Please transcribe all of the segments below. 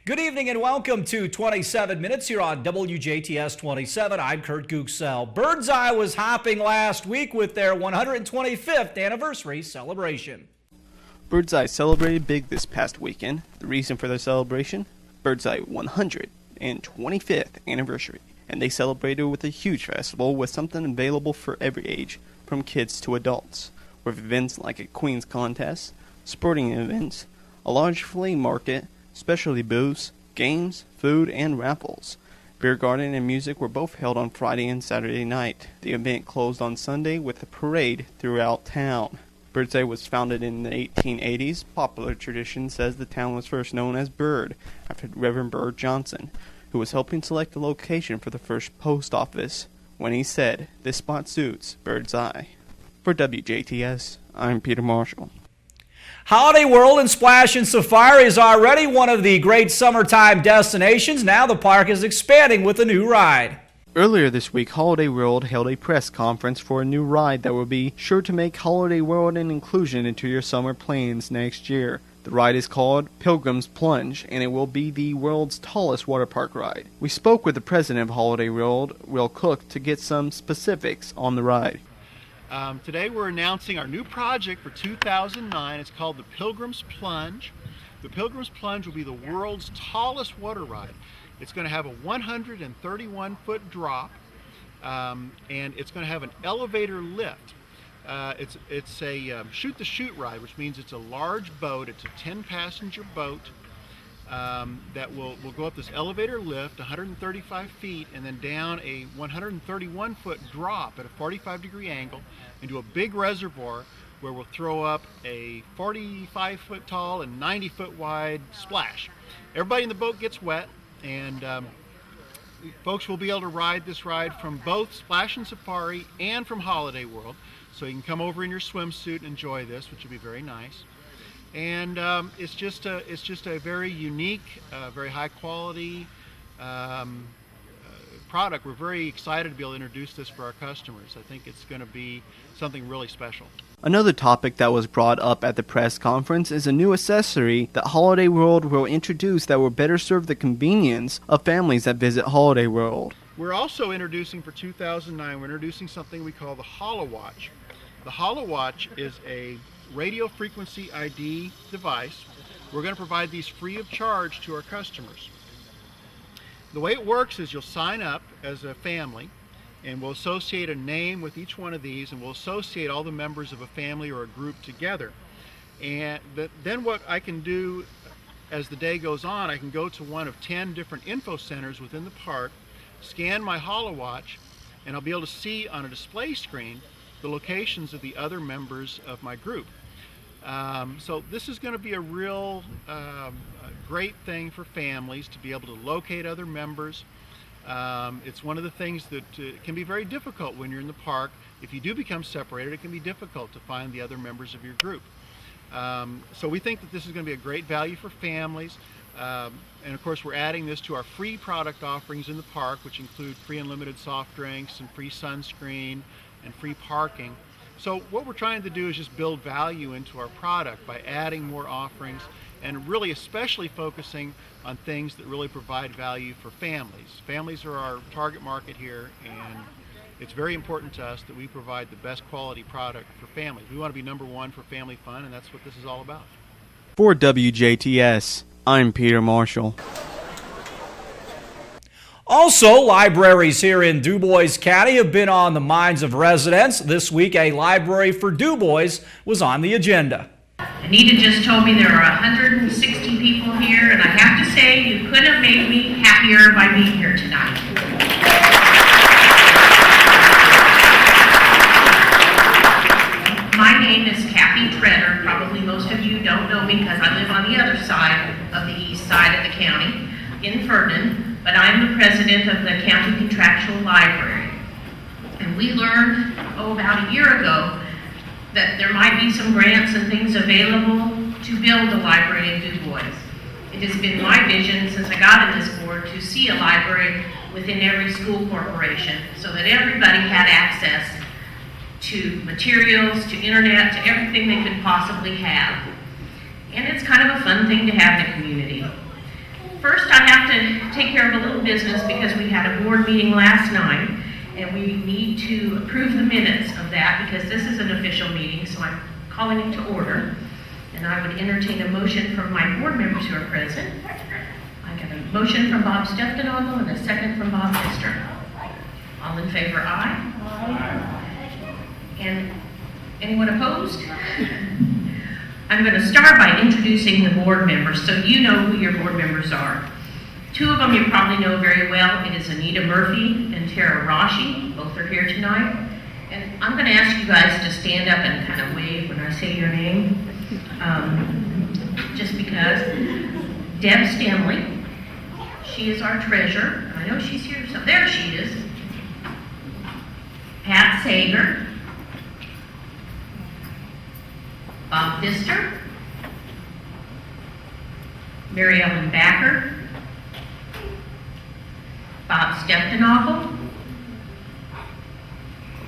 Good evening and welcome to 27 Minutes here on WJTS 27. I'm Kurt Gutgsell. Birdseye was hopping last week with their 125th anniversary celebration. Birdseye celebrated big this past weekend. The reason for their celebration? Birdseye 125th anniversary. And they celebrated with a huge festival with something available for every age, from kids to adults, with events like a Queen's contest, sporting events, a large flea market, specialty booths, games, food, and raffles. Beer garden and music were both held on Friday and Saturday night. The event closed on Sunday with a parade throughout town. Birdseye was founded in the 1880s. Popular tradition says the town was first known as Bird, after Reverend Bird Johnson, who was helping select the location for the first post office, when he said, "This spot suits Birdseye." For WJTS, I'm Peter Marshall. Holiday World and Splashin Safari is already one of the great summertime destinations. Now the park is expanding with a new ride. Earlier this week, Holiday World held a press conference for a new ride that will be sure to make Holiday World an inclusion into your summer plans next year. The ride is called Pilgrim's Plunge, and it will be the world's tallest water park ride. We spoke with the president of Holiday World, Will Cook, to get some specifics on the ride. Today we're announcing our new project for 2009. It's called the Pilgrim's Plunge. The Pilgrim's Plunge will be the world's tallest water ride. It's going to have a 131-foot drop, and it's going to have an elevator lift. It's a shoot-the-chute ride, which means it's a large boat. It's a 10-passenger boat that will go up this elevator lift, 135 feet, and then down a 131-foot drop at a 45-degree angle into a big reservoir where we'll throw up a 45-foot tall and 90-foot wide splash. Everybody in the boat gets wet, and folks will be able to ride this ride from both Splashin Safari and from Holiday World. So you can come over in your swimsuit and enjoy this, which will be very nice. And it's just a very unique, very high quality product. We're very excited to be able to introduce this for our customers. I think it's going to be something really special. Another topic that was brought up at the press conference is a new accessory that Holiday World will introduce that will better serve the convenience of families that visit Holiday World. We're also introducing for 2009, we're introducing something we call the HoloWatch. The HoloWatch is a radio frequency ID device. We're going to provide these free of charge to our customers. The way it works is you'll sign up as a family, and we'll associate a name with each one of these, and we'll associate all the members of a family or a group together. And then what I can do as the day goes on, I can go to one of 10 different info centers within the park, scan my HoloWatch, and I'll be able to see on a display screen the locations of the other members of my group. So this is going to be a real great thing for families to be able to locate other members. It's one of the things that can be very difficult when you're in the park. If you do become separated, it can be difficult to find the other members of your group. So we think that this is going to be a great value for families. And of course, we're adding this to our free product offerings in the park, which include free unlimited soft drinks and free sunscreen and free parking. So what we're trying to do is just build value into our product by adding more offerings and really especially focusing on things that really provide value for families. Families are our target market here, and it's very important to us that we provide the best quality product for families. We want to be number one for family fun, and that's what this is all about. For WJTS, I'm Peter Marshall. Also, libraries here in Dubois County have been on the minds of residents. This week, a library for Dubois was on the agenda. Anita just told me there are 160 people here, and I have to say, you couldn't have made me happier by being here tonight. My name is Kathy Treader. Probably most of you don't know me because I live on the other side of the east side of the county in Ferdinand. But I'm the president of the County Contractual Library. And we learned, about a year ago, that there might be some grants and things available to build a library in Dubois. It has been my vision since I got in this board to see a library within every school corporation so that everybody had access to materials, to internet, to everything they could possibly have. And it's kind of a fun thing to have in the community. First, I have to take care of a little business because we had a board meeting last night, and we need to approve the minutes of that because this is an official meeting, so I'm calling it to order. And I would entertain a motion from my board members who are present. I got a motion from Bob Stefanogle and a second from Bob Mister. All in favor, aye? Aye. And anyone opposed? I'm going to start by introducing the board members so you know who your board members are. Two of them you probably know very well. It is Anita Murphy and Tara Rashi. Both are here tonight. And I'm going to ask you guys to stand up and kind of wave when I say your name. Just because. Deb Stanley. She is our treasurer. I know she's here. So there she is. Pat Sager. Bob Pfister. Mary Ellen Backer. Bob Stefanogle.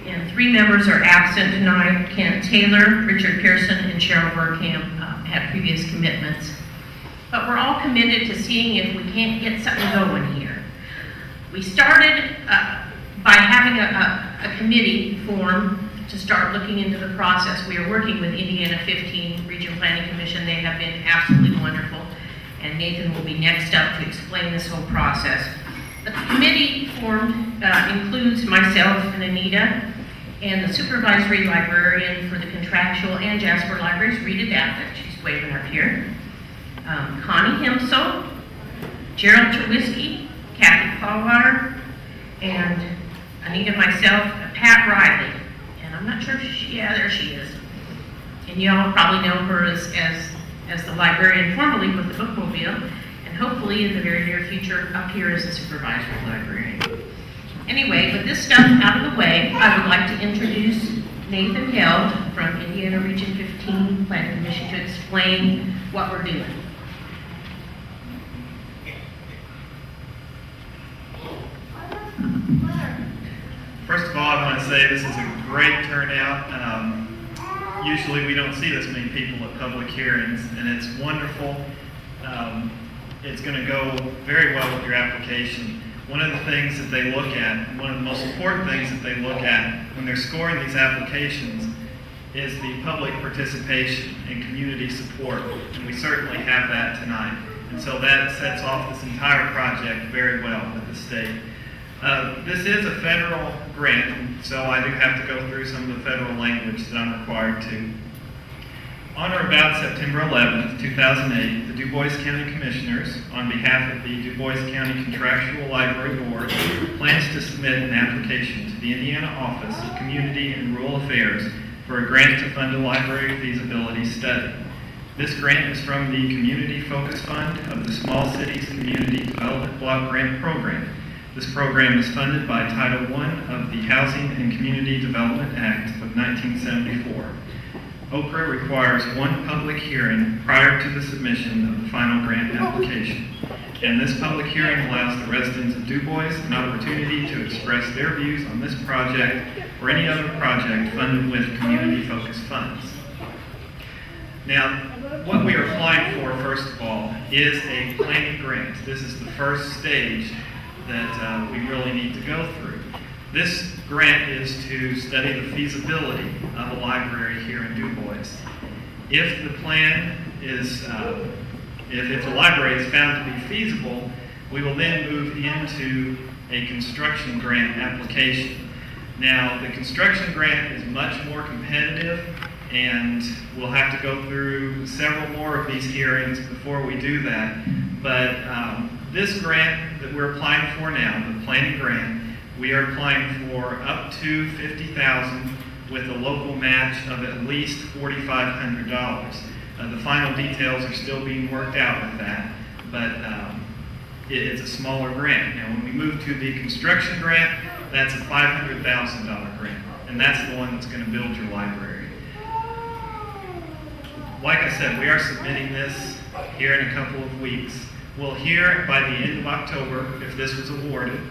And three members are absent tonight. Kent Taylor, Richard Pearson, and Cheryl Burkham had previous commitments. But we're all committed to seeing if we can't get something going here. We started by having a committee formed to start looking into the process. We are working with Indiana 15 Region Planning Commission. They have been absolutely wonderful. And Nathan will be next up to explain this whole process. The committee formed includes myself and Anita and the supervisory librarian for the contractual and Jasper libraries, Rita Daffett. She's waving up here. Connie Hemsel, Gerald Terwisky, Kathy Callwater, and Anita, myself, Pat Riley. And I'm not sure if she, yeah, there she is. And you all probably know her as the librarian formerly with the Bookmobile, and hopefully in the very near future up here as the supervisory librarian. Anyway, with this stuff out of the way, I would like to introduce Nathan Held from Indiana Region 15 Planning Commission to explain what we're doing. First of all, I want to say this is a great turnout. Usually we don't see this many people at public hearings, and it's wonderful. It's going to go very well with your application. One of the things that they look at, one of the most important things that they look at when they're scoring these applications is the public participation and community support, and we certainly have that tonight. And so that sets off this entire project very well with the state. This is a federal grant, so I do have to go through some of the federal language that I'm required to. On or about September 11th, 2008, the Dubois County Commissioners, on behalf of the Dubois County Contractual Library Board, plans to submit an application to the Indiana Office of Community and Rural Affairs for a grant to fund a library feasibility study. This grant is from the Community Focus Fund of the Small Cities Community Development Block Grant Program. This program is funded by Title I of the Housing and Community Development Act of 1974. OCRA requires one public hearing prior to the submission of the final grant application. And this public hearing allows the residents of Dubois an opportunity to express their views on this project or any other project funded with community-focused funds. Now, what we are applying for, first of all, is a planning grant. This is the first stage that we really need to go through. This grant is to study the feasibility of a library here in Dubois. If the plan is, if the library is found to be feasible, we will then move into a construction grant application. Now, the construction grant is much more competitive, and we'll have to go through several more of these hearings before we do that. But this grant that we're applying for now, the planning grant, we are applying for up to $50,000 with a local match of at least $4,500. The final details are still being worked out with that, but it's a smaller grant. Now, when we move to the construction grant, that's a $500,000 grant, and that's the one that's going to build your library. Like I said, we are submitting this here in a couple of weeks. We'll hear by the end of October if this was awarded,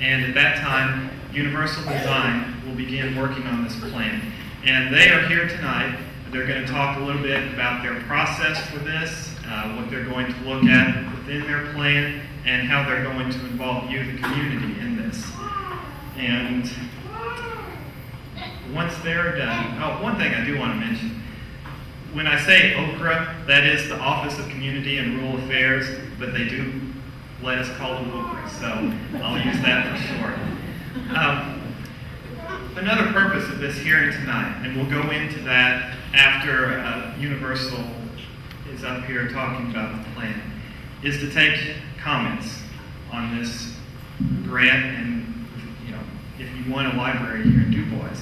and at that time, Universal Design will begin working on this plan. And they are here tonight. They're going to talk a little bit about their process for this, what they're going to look at within their plan, and how they're going to involve you, the community, in this. And once they're done, oh, one thing I do want to mention. When I say OCRA, that is the Office of Community and Rural Affairs, but they do let us call it OCRA, so I'll use that for short. Another purpose of this hearing tonight, and we'll go into that after Universal is up here talking about the plan, is to take comments on this grant, and if you want a library here in Dubois.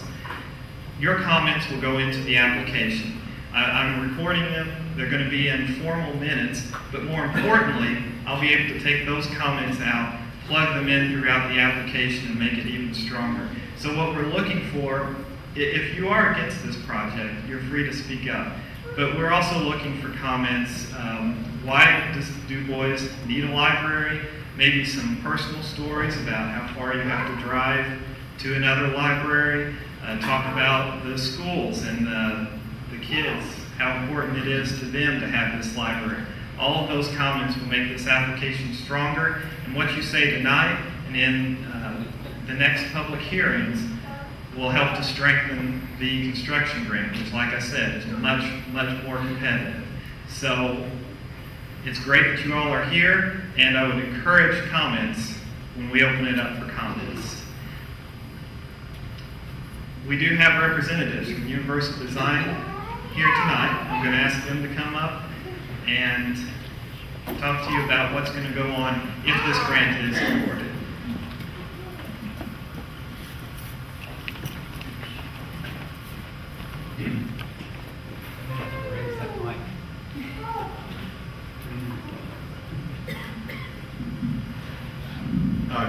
Your comments will go into the application. I'm recording them. They're going to be in formal minutes, but more importantly, I'll be able to take those comments out, plug them in throughout the application, and make it even stronger. So what we're looking for, if you are against this project, you're free to speak up. But we're also looking for comments. Why does Dubois need a library? Maybe some personal stories about how far you have to drive to another library. Talk about the schools and the kids, how important it is to them to have this library. All of those comments will make this application stronger, and what you say tonight and in the next public hearings will help to strengthen the construction grant, which, like I said, is much, much more competitive. So it's great that you all are here, and I would encourage comments when we open it up for comments. We do have representatives from Universal Design here tonight. I'm going to ask them to come up and talk to you about what's going to go on if this grant is awarded.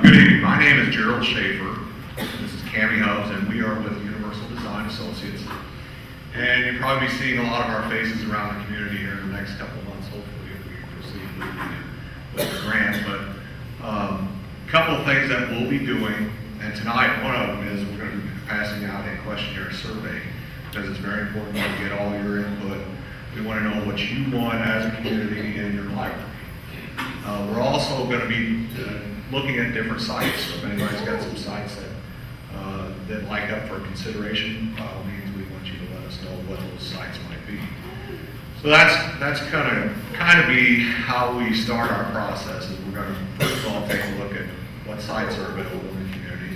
Good evening. My name is Gerald Schaefer. This is Cammie Hubbs, and we are with Universal Design Associates. And you'll probably be seeing a lot of our faces around the community here in the next couple of months, hopefully, if we proceed with the grant. But a couple of things that we'll be doing, and tonight one of them is we're going to be passing out a questionnaire survey, because it's very important to get all your input. We want to know what you want as a community in your library. We're also going to be looking at different sites. So if anybody's got some sites that like up for consideration, by all means, we want you to let us know what those sites might be. So that's kind of be how we start our process. Is we're going to first of all take a look at what sites are available in the community,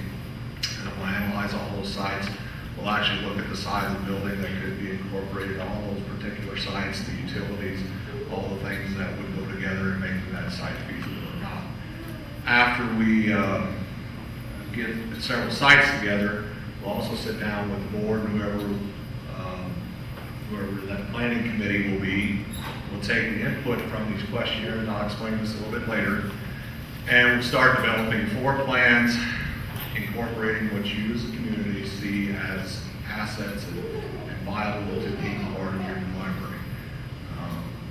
and we'll analyze all those sites. We'll actually look at the size of the building that could be incorporated on all those particular sites, the utilities, all the things that would go together and make that site feasible or not. After we get several sites together, we'll also sit down with the board and whoever that planning committee will be. We'll take the input from these questionnaires, and I'll explain this a little bit later, and we'll start developing floor plans, incorporating what you as a community see as assets and viable to be part of your library.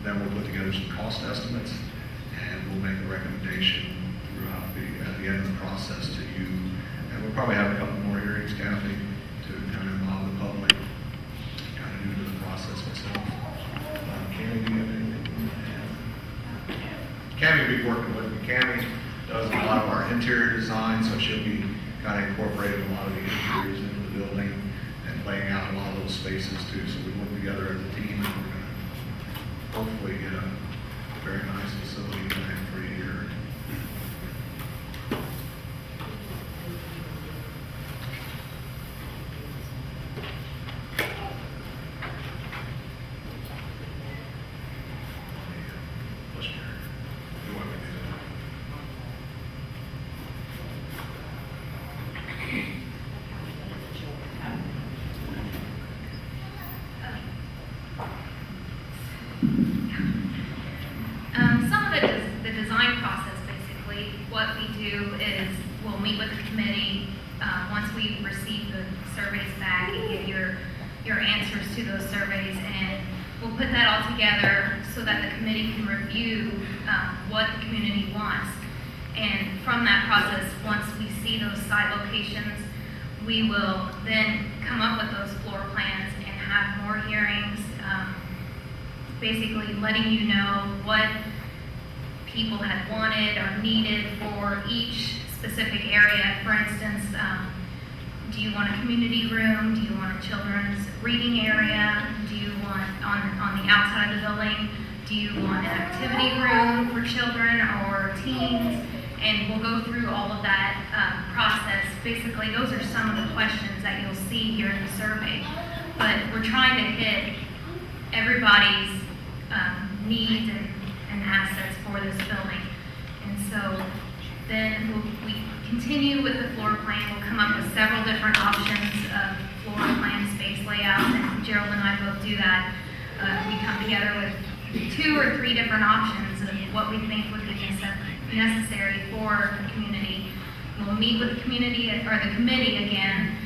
Then we'll put together some cost estimates, and we'll make a recommendation at the end of the process to you. And we'll probably have a couple more hearings, Kathy, to kind of involve the public, kind of new to the process myself. Cammie, do you have anything? Cammie will be working with me. Cammie does a lot of our interior design, so she'll be kind of incorporating a lot of the interiors into the building and laying out a lot of those spaces too. So we work together as a team, and we're going to hopefully get a very nice facility planned for you here. Some of the design process, basically, what we do is we'll meet with the committee once we receive the surveys back and get your answers to those surveys, and we'll put that all together so that the committee can review what the community wants. And from that process, once we see those site locations, we will then come up with those floor plans and have more hearings basically letting you know what people had wanted or needed for each specific area. For instance, do you want a community room? Do you want a children's reading area? Do you want, on the outside of the building, do you want an activity room for children or teens? And we'll go through all of that process. Basically, those are some of the questions that you'll see here in the survey. But we're trying to hit everybody's needs and assets for this building. And so then we continue with the floor plan. We'll come up with several different options of floor plan space layouts, and Gerald and I both do that. We come together with 2 or 3 different options of what we think would be necessary for the community. We'll meet with the community or the committee again,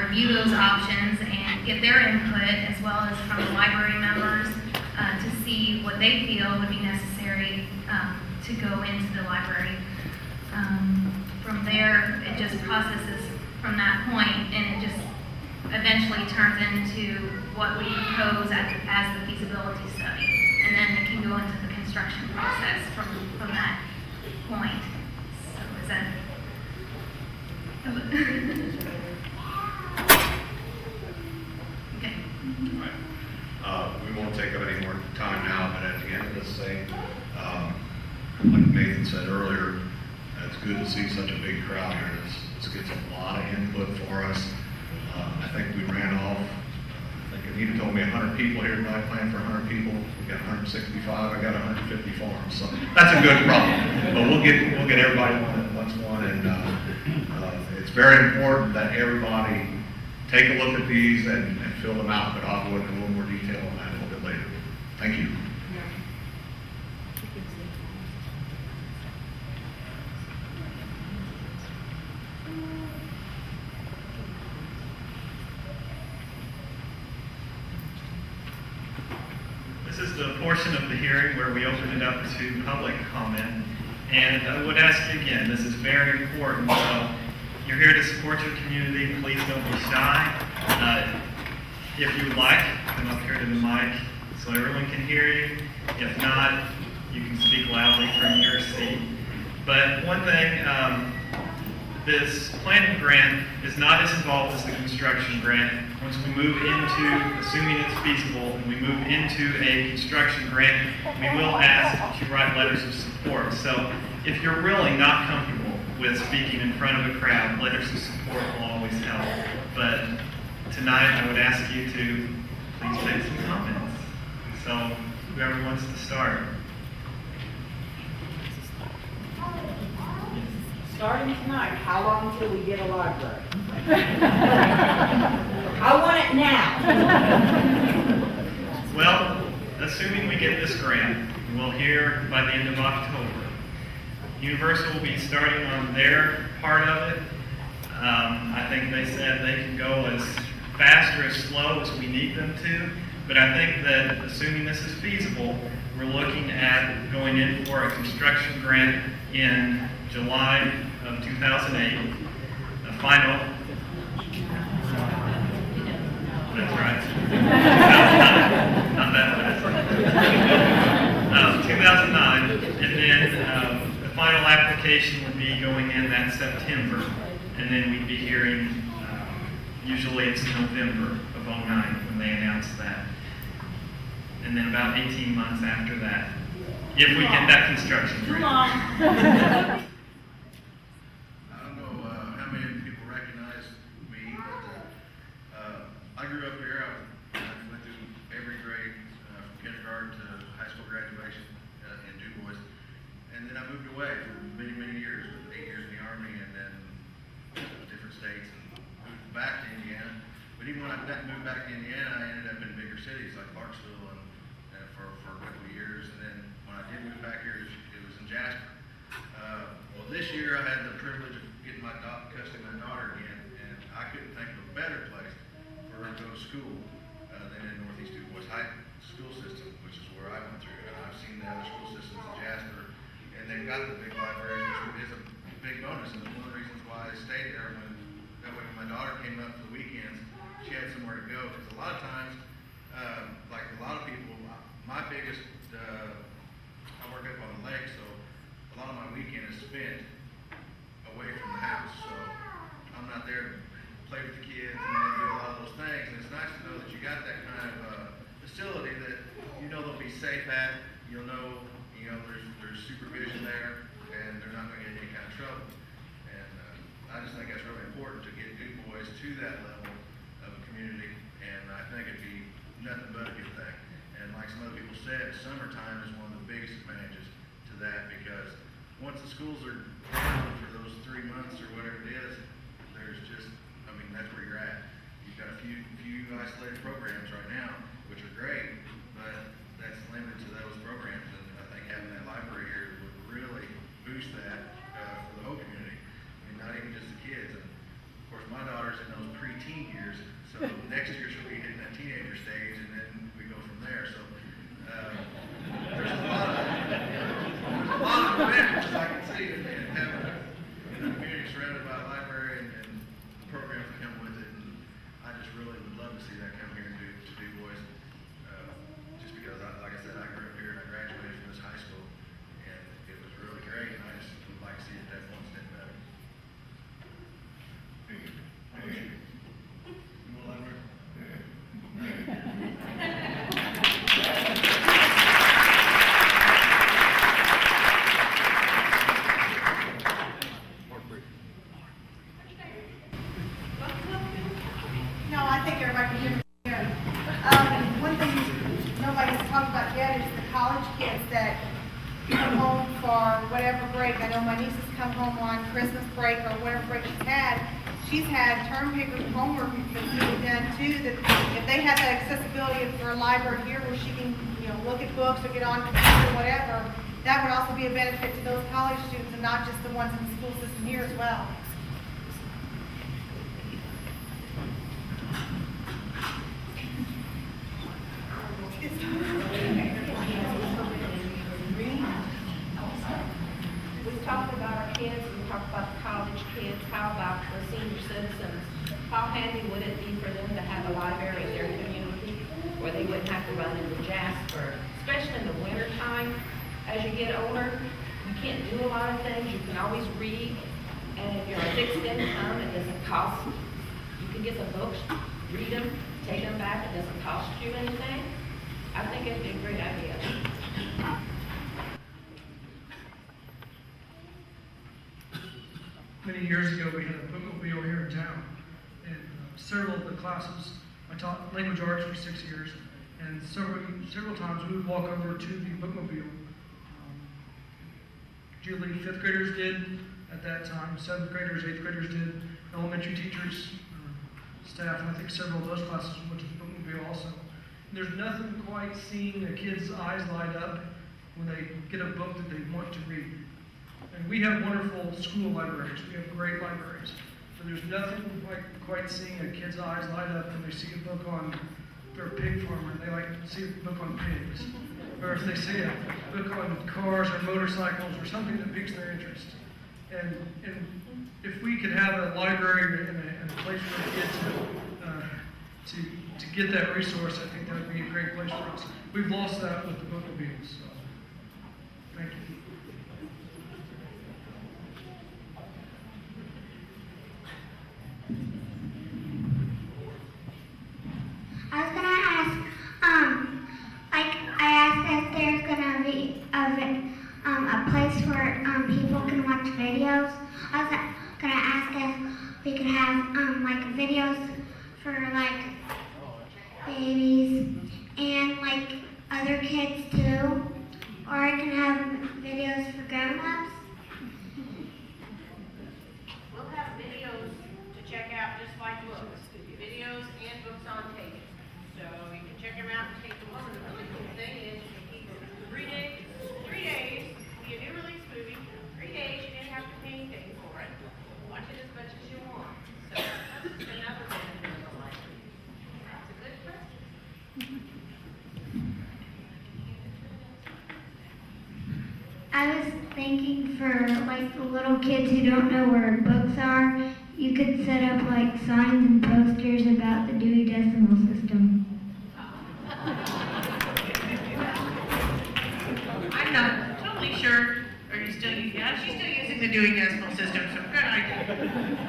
review those options and get their input, as well as from the library members, to see what they feel would be necessary to go into the library. From there, it just processes from that point, and it just eventually turns into what we propose as the feasibility study. And then it can go into the construction process from that point. So is that... Okay. All right. We won't take up any more time now, but at the end of this thing, like Nathan said earlier, it's good to see such a big crowd here. This gets a lot of input for us. I think we ran off, I think Anita told me 100 people here tonight, planned for 100 people. We got 165, I got 150 forms, so that's a good problem. But we'll get everybody one that wants one, and it's very important that everybody take a look at these and fill them out, but I'll go into a little more detail on that a little bit later. Thank you. This is the portion of the hearing where we open it up to public comment. And I would ask you again, this is very important. So you're here to support your community. Please don't be shy. If you would like, come up here to the mic so everyone can hear you. If not, you can speak loudly from your seat. But one thing, this planning grant is not as involved as the construction grant. Once we move into, assuming it's feasible, and we move into a construction grant, we will ask that you write letters of support. So if you're really not comfortable with speaking in front of a crowd, letters of support will always help. But tonight I would ask you to please make some comments. So whoever wants to start. Starting tonight, how long till we get a library? I want it now. Well, assuming we get this grant, we'll hear by the end of October. Universal will be starting on their part of it. I think they said they can go as fast or as slow as we need them to, but I think that assuming this is feasible, we're looking at going in for a construction grant in July of 2008. The final, that's right, not that fast. 2009, and then the final application would be going in that September, and then we'd be hearing, usually it's November of 2009 when they announce that. And then about 18 months after that, if we get that construction grant. I don't know how many people recognize me, but I grew up here. I went through every grade from kindergarten to high school graduation in Dubois. And then I moved away for many, many years, 8 years in the Army and then different states, and moved back to Indiana. But even when I moved back to Indiana, I ended up in bigger cities like Clarksville and for a couple of years. And then when I did move back here, it was in Jasper. Well, this year I had the privilege of getting custody of my daughter again, and I couldn't think of a better place for her to go to school than in Northeast Dubois High School System, which is where I went through. And I've seen the other school systems in Jasper, and they've got the big libraries, which is a big bonus. And it's one of the reasons why I stayed there. That way when my daughter came up for the weekends, she had somewhere to go. Because a lot of times, like a lot of people, my biggest, I work up on the lake, so a lot of my weekend is spent away from the house. So I'm not there to play with the kids and do a lot of those things. And it's nice to know that you got that kind of facility that you know they'll be safe at. You'll know, there's supervision there, and they're not going to get any kind of trouble. And I just think that's really important to get Dubois to that level of a community, and I think it'd be nothing but a good thing. And like some other people said, summertime is one of the biggest advantages to that, because once the schools are down for those 3 months or whatever it is, there's just, that's where you're at. You've got a few isolated programs right now, which are great, but that's limited to those programs. And I think having that library here would really boost that for the whole community. Not even just the kids. And of course, my daughter's in those pre-teen years, so next year she'll be hitting that teenager stage, and then we go from there. So there's a lot of benefits I can see in having a community surrounded by a library and programs that come with it. And I just really would love to see that come here to Dubois, just because, like I said, I grew up here and I graduated from this high school, and it was really great, and I just would like to see it that one step better. No, I think everybody can hear me here. One thing nobody's talked about yet is the college kids that come home for whatever break. I know my niece has come home on Christmas break or whatever break she's had. She's had term paper homework that's being done too, that if they have that accessibility for a library here where she can, look at books or get on computer or whatever, that would also be a benefit to those college students and not just the ones in the school system here as well. We've talked about our kids, we've talked about the college kids, how about the senior citizens? How handy would it be for them to have a library in their community where they wouldn't have to run into Jasper, especially in the winter time? As you get older, you can't do a lot of things, you can always read, and if you're on fixed income, it doesn't cost, you can get the books, read them, take them back, it doesn't cost you anything. I think it'd be a great idea. Many years ago, we had a bookmobile here in town, and several of the classes, I taught language arts for 6 years, and several times we would walk over to the bookmobile. Usually 5th graders did at that time, 7th graders, 8th graders did, elementary teachers, staff, and I think several of those classes went to the bookmobile also. And there's nothing quite seeing a kid's eyes light up when they get a book that they want to read. And we have wonderful school libraries. We have great libraries. But there's nothing like quite seeing a kid's eyes light up when they see a book on their pig farmer and they like to see a book on pigs. Or if they see a book on cars or motorcycles or something that piques their interest. And if we could have a library and a place for kids to get that resource, I think that would be a great place for us. We've lost that with the bookmobiles. So thank you. I was gonna ask, I asked if there's gonna be a place where people can watch videos. I was gonna ask if we could have videos for babies and other kids too, or I can have videos for grown-ups. We'll have videos to check out just like books. Videos and books on tape. So you can check them out and take them home. And the really cool thing is you keep 3 days, be a new release movie, 3 days, you didn't have to pay anything for it. Watch it as much as you want. So that's another benefit of the library. That's a good question. I was thinking for the little kids who don't know where books are, you could set up signs and posters about the Dewey Decimal System. pretty sure, are you still using, yeah, she's still using the Dewey Decimal System, so good idea.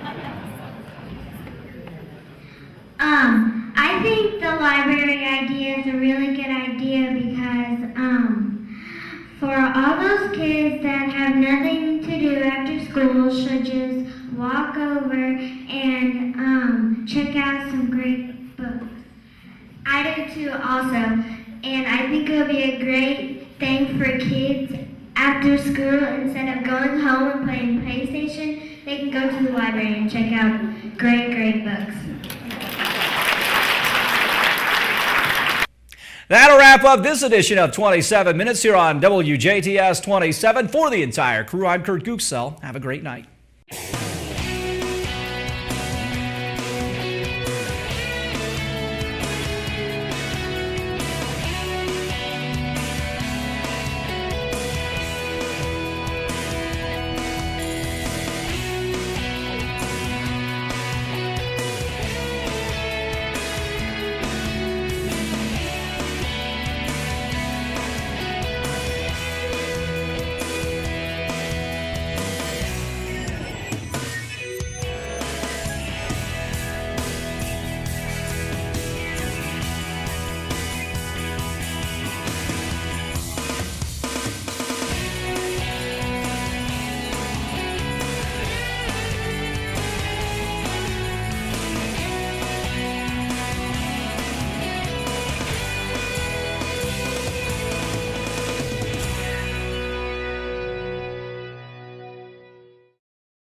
I think the library idea is a really good idea because, for all those kids that have nothing to do after school should just walk over and, check out some great books. I do too also, and I think it would be a great thing for kids after school. Instead of going home and playing PlayStation, they can go to the library and check out great books. That'll wrap up this edition of 27 Minutes here on WJTS 27. For the entire crew, I'm Kurt Gutgsell. Have a great night.